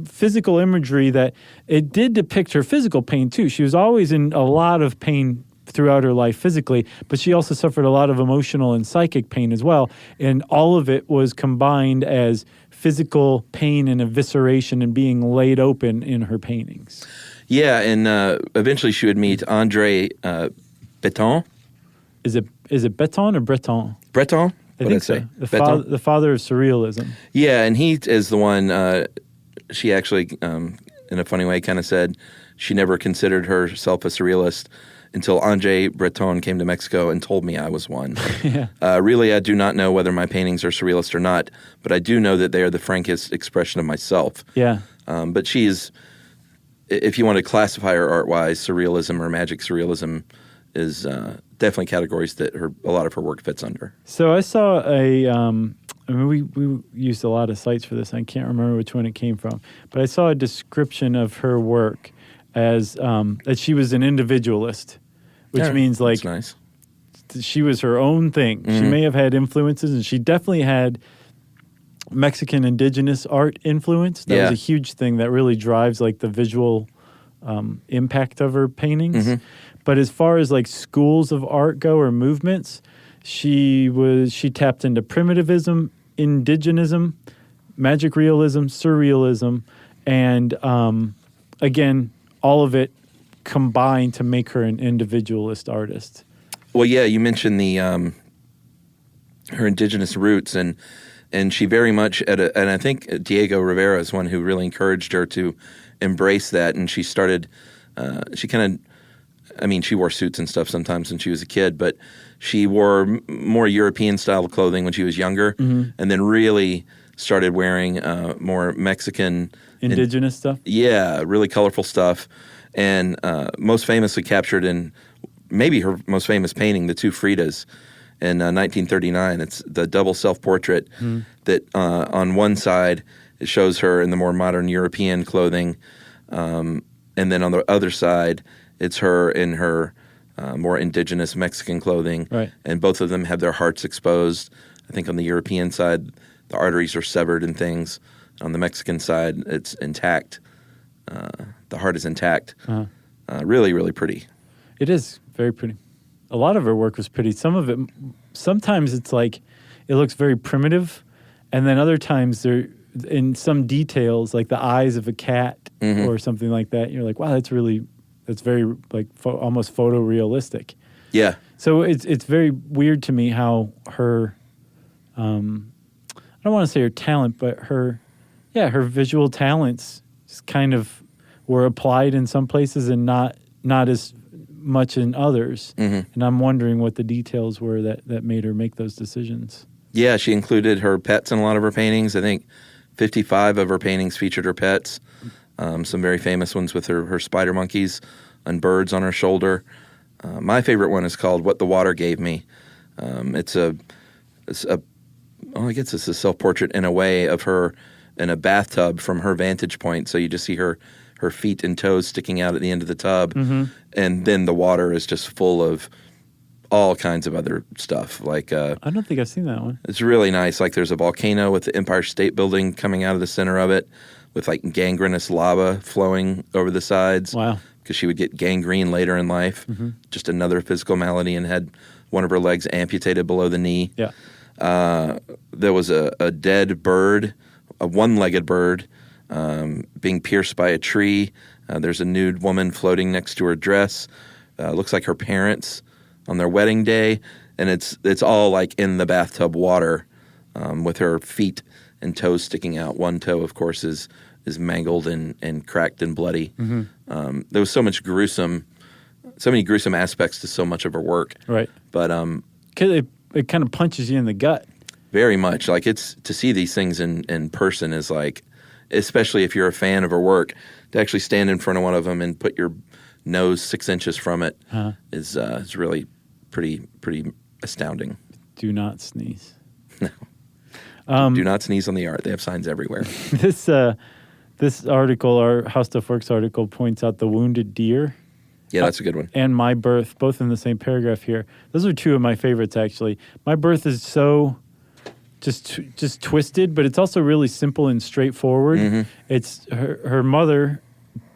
physical imagery that it did depict her physical pain too. She was always in a lot of pain throughout her life physically, but she also suffered a lot of emotional and psychic pain as well. And all of it was combined as physical pain and evisceration and being laid open in her paintings. Yeah, and eventually she would meet Andre Breton. Is it Breton or Breton? Breton? I think so. The father of surrealism. Yeah, and he is the one, she actually, in a funny way, kind of said she never considered herself a surrealist until Andre Breton came to Mexico and told me I was one. Yeah. Really, I do not know whether my paintings are surrealist or not, but I do know that they are the frankest expression of myself. Yeah. But she is, if you want to classify her art-wise, surrealism or magic surrealism is definitely categories that a lot of her work fits under. So I saw we used a lot of sites for this. I can't remember which one it came from, but I saw a description of her work as that she was an individualist, which means like nice. She was her own thing. She may have had influences, and she definitely had Mexican indigenous art influence. That was a huge thing that really drives like the visual impact of her paintings. But as far as like schools of art go or movements, she tapped into primitivism, indigenism, magic realism, surrealism, and again, all of it combined to make her an individualist artist. Well, yeah, you mentioned the her indigenous roots, and she very much and I think Diego Rivera is one who really encouraged her to embrace that, and she started. She kind of. I mean, she wore suits and stuff sometimes when she was a kid, but she wore more European-style clothing when she was younger, and then really started wearing more Mexican... indigenous stuff? Yeah, really colorful stuff, and most famously captured in maybe her most famous painting, The Two Fridas, in 1939. It's the double self-portrait that on one side it shows her in the more modern European clothing, and then on the other side... it's her in her more indigenous Mexican clothing, right. And both of them have their hearts exposed. I think on the European side, the arteries are severed and things. On the Mexican side, it's intact. The heart is intact. Really, really pretty. It is very pretty. A lot of her work was pretty. Some of it, sometimes it's like, it looks very primitive, and then other times there, in some details, like the eyes of a cat or something like that, you're like, wow, that's very like almost photorealistic. Yeah. So it's very weird to me how her, I don't want to say her talent, but her visual talents kind of were applied in some places and not as much in others. And I'm wondering what the details were that made her make those decisions. Yeah, she included her pets in a lot of her paintings. I think 55 of her paintings featured her pets. Some very famous ones with her spider monkeys and birds on her shoulder. My favorite one is called "What the Water Gave Me." I guess it's a self-portrait in a way of her in a bathtub from her vantage point. So you just see her feet and toes sticking out at the end of the tub, and then the water is just full of all kinds of other stuff. Like I don't think I've seen that one. It's really nice. Like there's a volcano with the Empire State Building coming out of the center of it, with like gangrenous lava flowing over the sides. Wow. Because she would get gangrene later in life, just another physical malady, and had one of her legs amputated below the knee. Yeah. There was a dead bird, a one-legged bird, being pierced by a tree. There's a nude woman floating next to her dress. Looks like her parents on their wedding day, and it's all like in the bathtub water, with her feet and toes sticking out. One toe, of course, is mangled and cracked and bloody. Mm-hmm. There was so many gruesome aspects to so much of her work. Right. But it kind of punches you in the gut. Very much. Like, it's to see these things in person is like, especially if you're a fan of her work, to actually stand in front of one of them and put your nose 6 inches from it is really pretty astounding. Do not sneeze. No. Do not sneeze on the art. They have signs everywhere. This article, our How Stuff Works article, points out the wounded deer. Yeah, that's a good one. And My Birth, both in the same paragraph here. Those are two of my favorites, actually. My Birth is so just twisted, but it's also really simple and straightforward. Mm-hmm. It's her mother,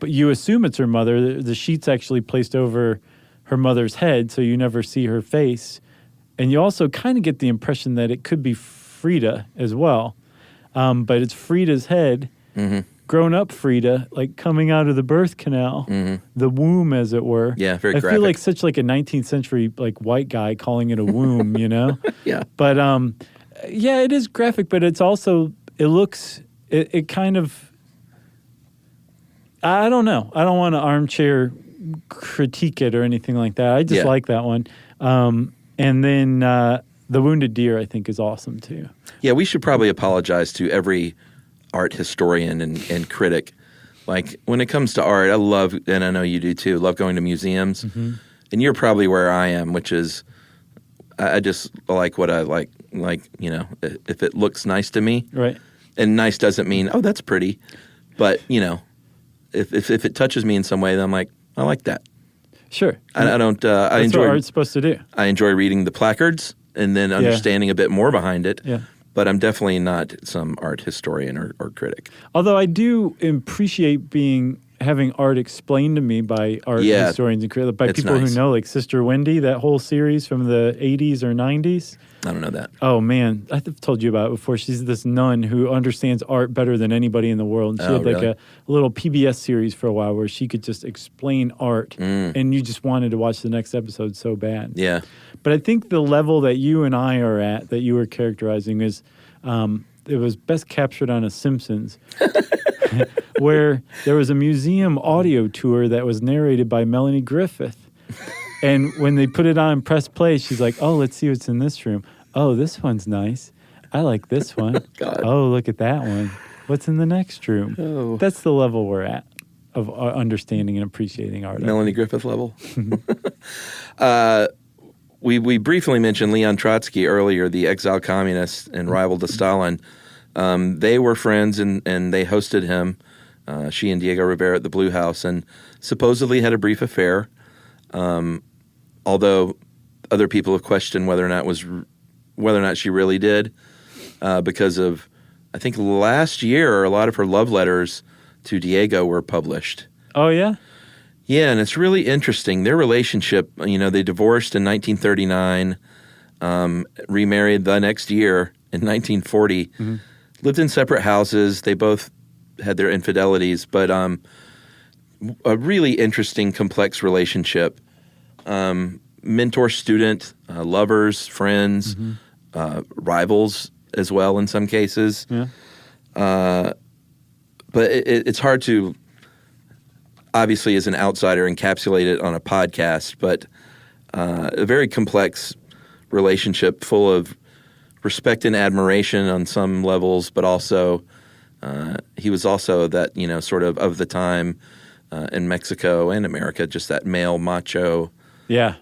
but you assume it's her mother. The sheet's actually placed over her mother's head, so you never see her face. And you also kind of get the impression that it could be Frida as well. But it's Frida's head, grown-up Frida, like coming out of the birth canal, the womb, as it were. Yeah, very I graphic. feel like such like a 19th century like white guy calling it a womb, you know? Yeah. But yeah, it is graphic, but it's also, it kind of, I don't know. I don't want to armchair critique it or anything like that. I just like that one. And then The Wounded Deer, I think, is awesome too. Yeah, we should probably apologize to every art historian and critic. Like, when it comes to art, I love, and I know you do too, love going to museums. Mm-hmm. And you're probably where I am, which is, I just like what I like, you know, if it looks nice to me. Right. And nice doesn't mean, oh, that's pretty. But, you know, if it touches me in some way, then I'm like, I like that. Sure. I don't, I That's enjoy what art's supposed to do. I enjoy reading the placards and then understanding a bit more behind it. Yeah. But I'm definitely not some art historian or critic. Although I do appreciate having art explained to me by art historians and critics, by it's people nice. who know, like Sister Wendy, that whole series from the 80s or 90s. I don't know that. Oh, man. I've told you about it before. She's this nun who understands art better than anybody in the world. And she had like really? a little PBS series for a while where she could just explain art, and you just wanted to watch the next episode so bad. Yeah. But I think the level that you and I are at, that you were characterizing, is it was best captured on a Simpsons, where there was a museum audio tour that was narrated by Melanie Griffith. And when they put it on press play, she's like, oh, let's see what's in this room. Oh, this one's nice. I like this one. God. Oh, look at that one. What's in the next room? Oh. That's the level we're at of understanding and appreciating art. Melanie Griffith level. We briefly mentioned Leon Trotsky earlier, the exiled communist and rival to Stalin. They were friends, and they hosted him, she and Diego Rivera, at the Blue House, and supposedly had a brief affair, although other people have questioned whether or not she really did, because of, I think last year, a lot of her love letters to Diego were published. Oh, yeah? Yeah, and it's really interesting. Their relationship, you know, they divorced in 1939, remarried the next year in 1940, lived in separate houses. They both had their infidelities, but a really interesting, complex relationship. Mentor-student, lovers, friends, rivals as well in some cases. Yeah. But it's hard to, obviously, as an outsider, encapsulate it on a podcast, but a very complex relationship full of respect and admiration on some levels, but also he was also that, you know, sort of the time in Mexico and America, just that male macho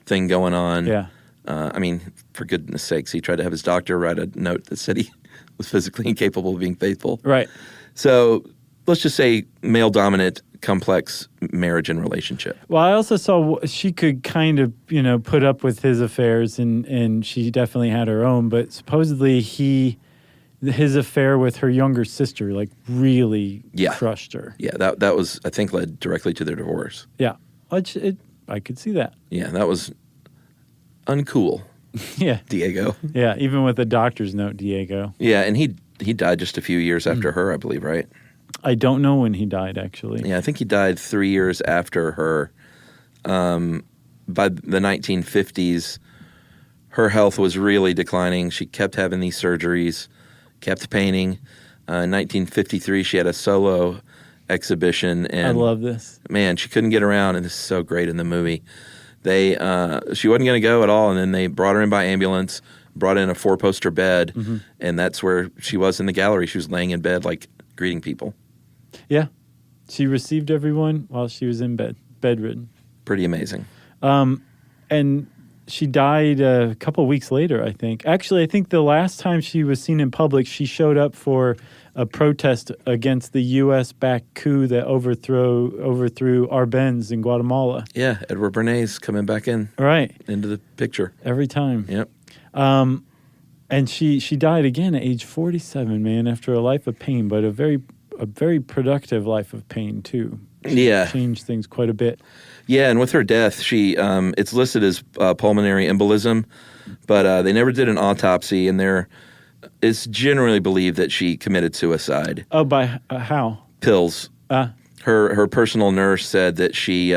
thing going on. Yeah. I mean, for goodness sakes, he tried to have his doctor write a note that said he was physically incapable of being faithful. Right. So let's just say male-dominant, complex marriage and relationship. Well, I also saw she could kind of, you know, put up with his affairs, and she definitely had her own, but supposedly his affair with her younger sister, like, really crushed her. Yeah, that was, I think, led directly to their divorce. Yeah. I could see that. Yeah, that was uncool. Yeah. Diego. Yeah, even with a doctor's note, Diego. Yeah, and he died just a few years after her, I believe, right? I don't know when he died, actually. Yeah, I think he died 3 years after her. by the 1950s, her health was really declining. She kept having these surgeries, kept painting. In 1953, she had a solo exhibition. And I love this. Man, she couldn't get around, and this is so great in the movie. She wasn't going to go at all, and then they brought her in by ambulance, brought in a 4-poster bed, and that's where she was in the gallery. She was laying in bed, like, greeting people. Yeah. She received everyone while she was in bed, bedridden. Pretty amazing. And she died a couple of weeks later, I think. Actually, I think the last time she was seen in public, she showed up for a protest against the U.S.-backed coup that overthrew Arbenz in Guatemala. Yeah, Edward Bernays coming back in. Right. Into the picture. Every time. Yep. And she died again at age 47, man, after a life of pain, but a very productive life of pain, too. She changed things quite a bit. Yeah, and with her death, she it's listed as pulmonary embolism, but they never did an autopsy, and it's generally believed that she committed suicide. Oh, by how? Pills. Her personal nurse said that she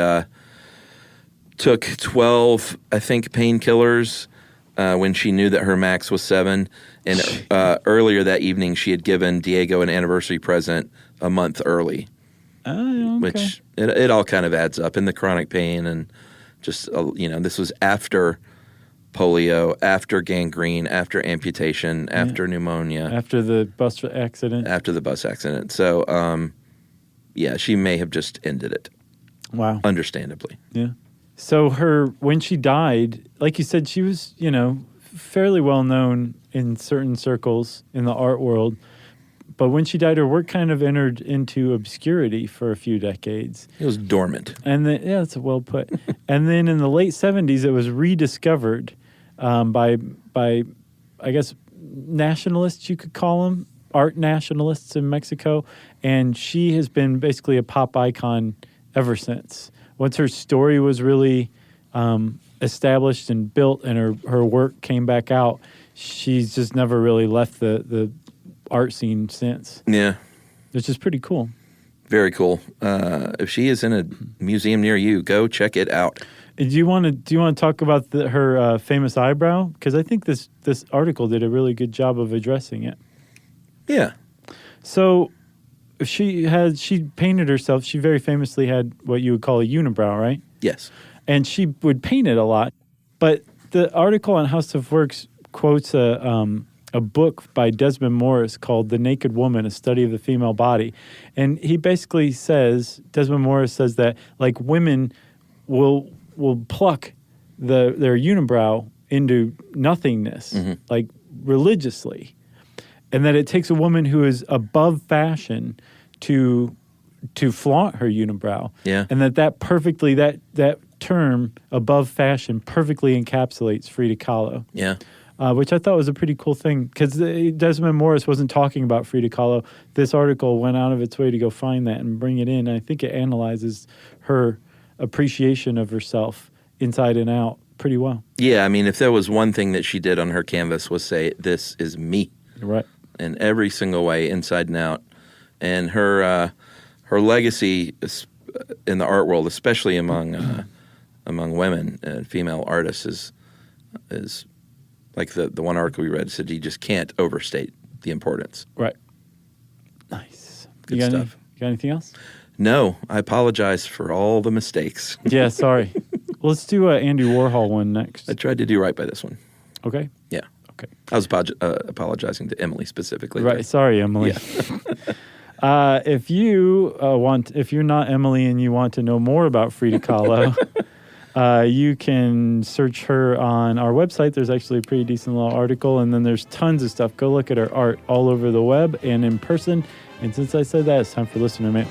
took 12, I think, painkillers when she knew that her max was 7. And earlier that evening, she had given Diego an anniversary present a month early. Oh, okay. Which it all kind of adds up in the chronic pain, and just, this was after polio, after gangrene, after amputation, after pneumonia. After the bus accident. After the bus accident. So, she may have just ended it. Wow. Understandably. Yeah. So when she died, like you said, she was, fairly well known in certain circles in the art world. But when she died, her work kind of entered into obscurity for a few decades. It was dormant. And then, that's well put. And then in the late 70s, it was rediscovered by I guess, nationalists, you could call them, art nationalists in Mexico. And she has been basically a pop icon ever since. Once her story was really established and built and her work came back out, she's just never really left the art scene since. Yeah. Which is pretty cool. Very cool. If she is in a museum near you, go check it out. Do you want to talk about her famous eyebrow? Because I think this article did a really good job of addressing it. Yeah. So she painted herself. She very famously had what you would call a unibrow, right? Yes. And she would paint it a lot. But the article on House of Works quotes a book by Desmond Morris called The Naked Woman, A Study of the Female Body. And he basically says, Desmond Morris says that, like, women will pluck their unibrow into nothingness, like, religiously. And that it takes a woman who is above fashion to flaunt her unibrow. Yeah. And that term, above fashion, perfectly encapsulates Frida Kahlo. Yeah. Which I thought was a pretty cool thing, because Desmond Morris wasn't talking about Frida Kahlo. This article went out of its way to go find that and bring it in. And I think it analyzes her appreciation of herself inside and out pretty well. Yeah, I mean, if there was one thing that she did on her canvas was say, "This is me." Right. In every single way, inside and out. And her legacy in the art world, especially among women and female artists, is like the one article we read said, you just can't overstate the importance. Right. Nice. Good you stuff. You got anything else? No, I apologize for all the mistakes. Yeah, sorry. Let's do Andy Warhol one next. I tried to do right by this one. Okay. Yeah. Okay. I was apologizing to Emily specifically. Right. Sorry, Emily. Yeah. If you're not Emily and you want to know more about Frida Kahlo, you can search her on our website. There's actually a pretty decent little article, and then there's tons of stuff. Go look at her art all over the web and in person. And since I said that, it's time for listener mail.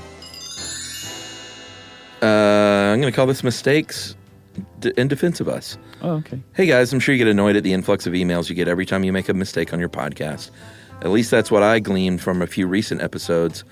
I'm going to call this mistakes in defense of us. Oh, okay. Hey, guys, I'm sure you get annoyed at the influx of emails you get every time you make a mistake on your podcast. At least that's what I gleaned from a few recent episodes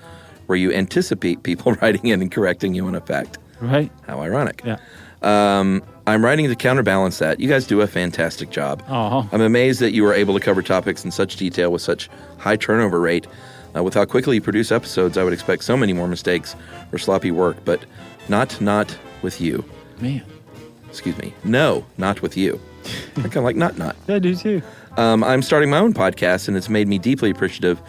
where you anticipate people writing in and correcting you on a fact. Right. How ironic. Yeah. I'm writing to counterbalance that. You guys do a fantastic job. I'm amazed that you are able to cover topics in such detail with such high turnover rate. With how quickly you produce episodes, I would expect so many more mistakes or sloppy work, but not with you. Man. Excuse me. No, not with you. I kind of like not. Yeah, I do too. I'm starting my own podcast, and it's made me deeply appreciative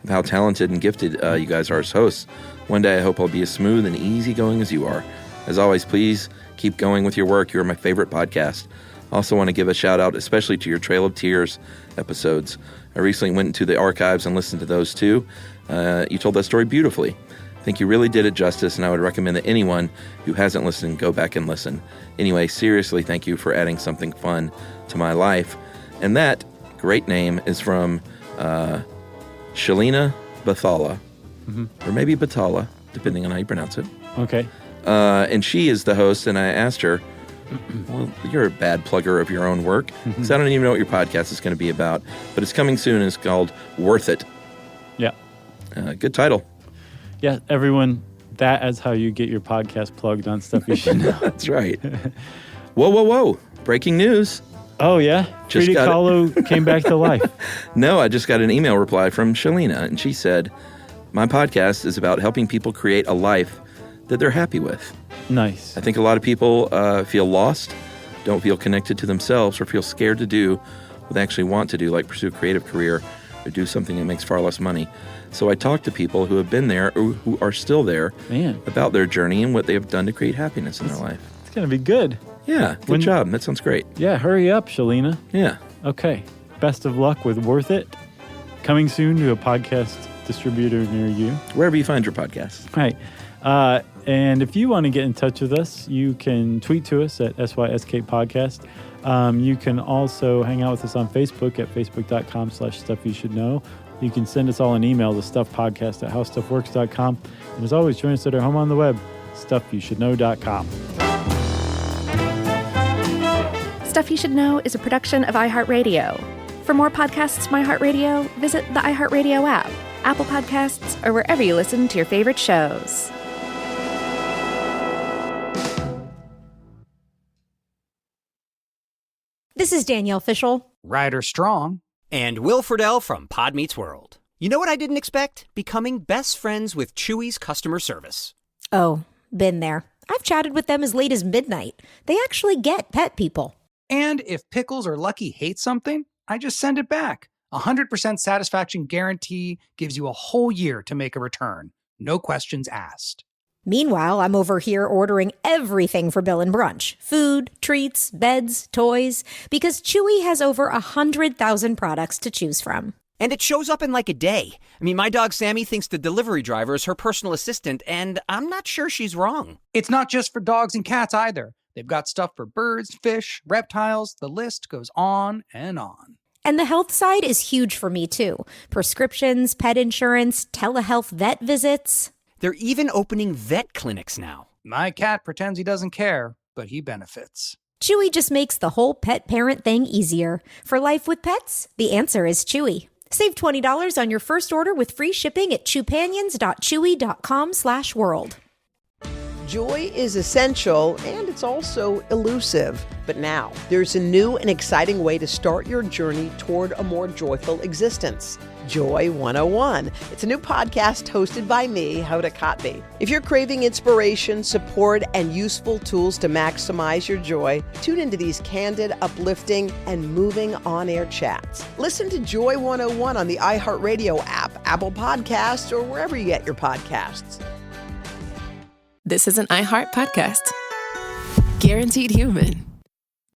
of how talented and gifted you guys are as hosts. One day I hope I'll be as smooth and easygoing as you are. As always, please keep going with your work. You're my favorite podcast. I also want to give a shout out especially to your Trail of Tears episodes. I recently went into the archives and listened to those too. You told that story beautifully. I think you really did it justice, and I would recommend that anyone who hasn't listened go back and listen. Anyway, seriously, thank you for adding something fun to my life. And that great name is from Shalina Bathala, or maybe Batala, depending on how you pronounce it. Okay. And she is the host, and I asked her, well, you're a bad plugger of your own work, because I don't even know what your podcast is going to be about, but it's coming soon, and it's called Worth It. Yeah. Good title. Yeah, everyone, that is how you get your podcast plugged on Stuff You Should Know. That's right. Whoa. Breaking news. Oh, yeah? Frida Kahlo came back to life. No, I just got an email reply from Shalina, and she said, my podcast is about helping people create a life that they're happy with. Nice. I think a lot of people feel lost, don't feel connected to themselves, or feel scared to do what they actually want to do, like pursue a creative career or do something that makes far less money. So I talk to people who have been there or who are still there about their journey and what they have done to create happiness in their life. It's going to be good. Yeah, good job. That sounds great. Yeah, hurry up, Shalina. Yeah. Okay. Best of luck with Worth It. Coming soon to a podcast distributor near you. Wherever you find your podcasts. Right. And if you want to get in touch with us, you can tweet to us at SYSK Podcast. You can also hang out with us on Facebook at facebook.com/stuffyoushouldknow. You can send us all an email to stuffpodcast@howstuffworks.com. And as always, join us at our home on the web, stuffyoushouldknow.com. Stuff You Should Know is a production of iHeartRadio. For more podcasts from iHeartRadio, visit the iHeartRadio app, Apple Podcasts, or wherever you listen to your favorite shows. This is Danielle Fishel. Ryder Strong. And Will Friedle from Pod Meets World. You know what I didn't expect? Becoming best friends with Chewy's customer service. Oh, been there. I've chatted with them as late as midnight. They actually get pet people. And if Pickles or Lucky hate something, I just send it back. 100% satisfaction guarantee gives you a whole year to make a return. No questions asked. Meanwhile, I'm over here ordering everything for Bill and Brunch. Food, treats, beds, toys. Because Chewy has over 100,000 products to choose from. And it shows up in like a day. I mean, my dog Sammy thinks the delivery driver is her personal assistant, and I'm not sure she's wrong. It's not just for dogs and cats either. They've got stuff for birds, fish, reptiles. The list goes on and on. And the health side is huge for me, too. Prescriptions, pet insurance, telehealth vet visits. They're even opening vet clinics now. My cat pretends he doesn't care, but he benefits. Chewy just makes the whole pet parent thing easier. For life with pets, the answer is Chewy. Save $20 on your first order with free shipping at chewpanions.chewy.com/world. Joy is essential, and it's also elusive. But now, there's a new and exciting way to start your journey toward a more joyful existence. Joy 101. It's a new podcast hosted by me, Hoda Kotb. If you're craving inspiration, support, and useful tools to maximize your joy, tune into these candid, uplifting, and moving on-air chats. Listen to Joy 101 on the iHeartRadio app, Apple Podcasts, or wherever you get your podcasts. This is an iHeart podcast. Guaranteed human.